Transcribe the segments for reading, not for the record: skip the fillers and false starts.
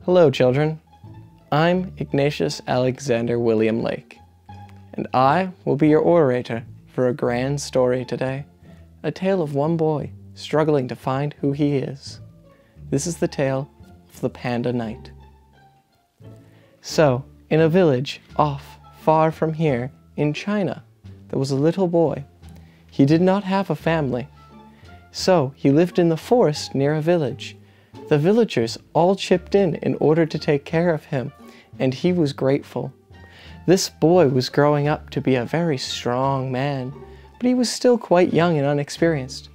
Hello, children. I'm Ignatius Alexander William Lake, and I will be your orator for a grand story today, a tale of one boy struggling to find who he is. This is the tale of the Panda Knight. So, in a village off far from here in China, there was a little boy. He did not have a family, so he lived in the forest near a village. The villagers all chipped in order to take care of him, and he was grateful. This boy was growing up to be a very strong man, but he was still quite young and unexperienced.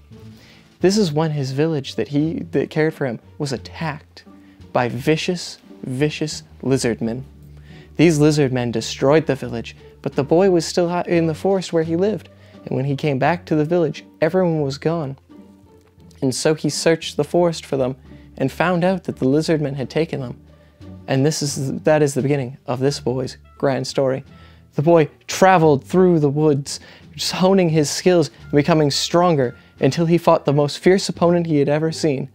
This is when his village that cared for him was attacked by vicious lizardmen. These lizardmen destroyed the village, but the boy was still in the forest where he lived, and when he came back to the village, everyone was gone. And so he searched the forest for them and found out that the lizardmen had taken them. And that is the beginning of this boy's grand story. The boy traveled through the woods, just honing his skills and becoming stronger until he fought the most fierce opponent he had ever seen,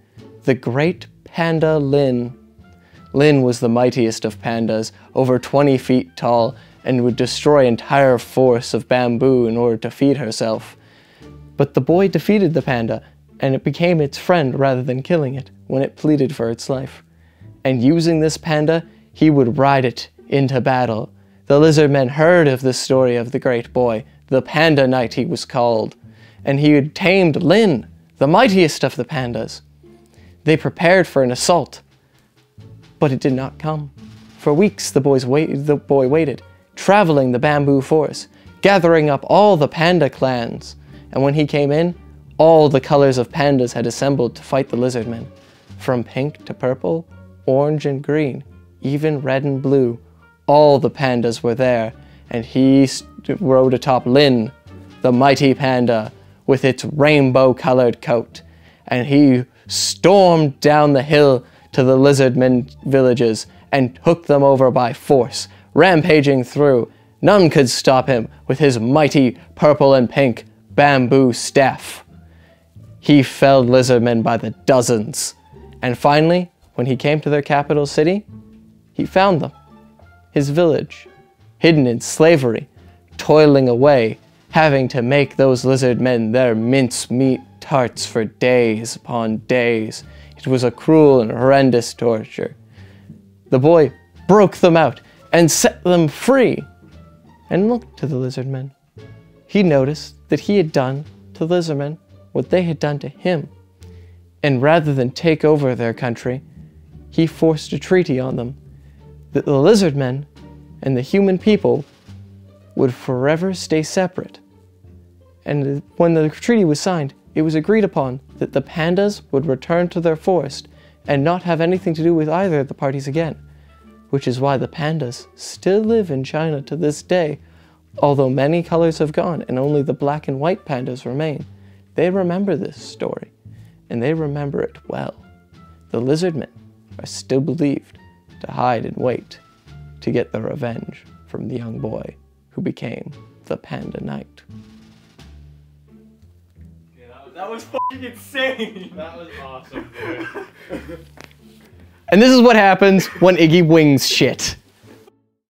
the great panda Lin. Lin was the mightiest of pandas, over 20 feet tall, and would destroy entire forests of bamboo in order to feed herself. But the boy defeated the panda, and it became its friend rather than killing it when it pleaded for its life. And using this panda, he would ride it into battle. The lizardmen heard of the story of the great boy, the Panda Knight he was called, and he had tamed Lin, the mightiest of the pandas. They prepared for an assault, but it did not come. For weeks the boy waited, traveling the bamboo forest, gathering up all the panda clans, and when he came in, all the colors of pandas had assembled to fight the lizardmen, from pink to purple, orange and green, even red and blue. All the pandas were there, and he rode atop Lin, the mighty panda, with its rainbow-colored coat, and he stormed down the hill to the lizardmen villages and took them over by force, rampaging through. None could stop him with his mighty purple and pink bamboo staff. He felled lizardmen by the dozens, and finally, when he came to their capital city, he found them, his village, hidden in slavery, toiling away, having to make those lizardmen their mincemeat tarts for days upon days. It was a cruel and horrendous torture. The boy broke them out and set them free, and looked to the lizardmen. He noticed that he had done to the lizardmen what they had done to him, and rather than take over their country, he forced a treaty on them that the lizardmen and the human people would forever stay separate. And when the treaty was signed, it was agreed upon that the pandas would return to their forest and not have anything to do with either of the parties again, which is why the pandas still live in China to this day. Although many colors have gone and only the black and white pandas remain, they remember this story, and they remember it well. The lizardmen are still believed to hide and wait to get their revenge from the young boy who became the Panda Knight. Yeah, that was fucking insane! That was awesome, dude. And this is what happens when Iggy wings shit.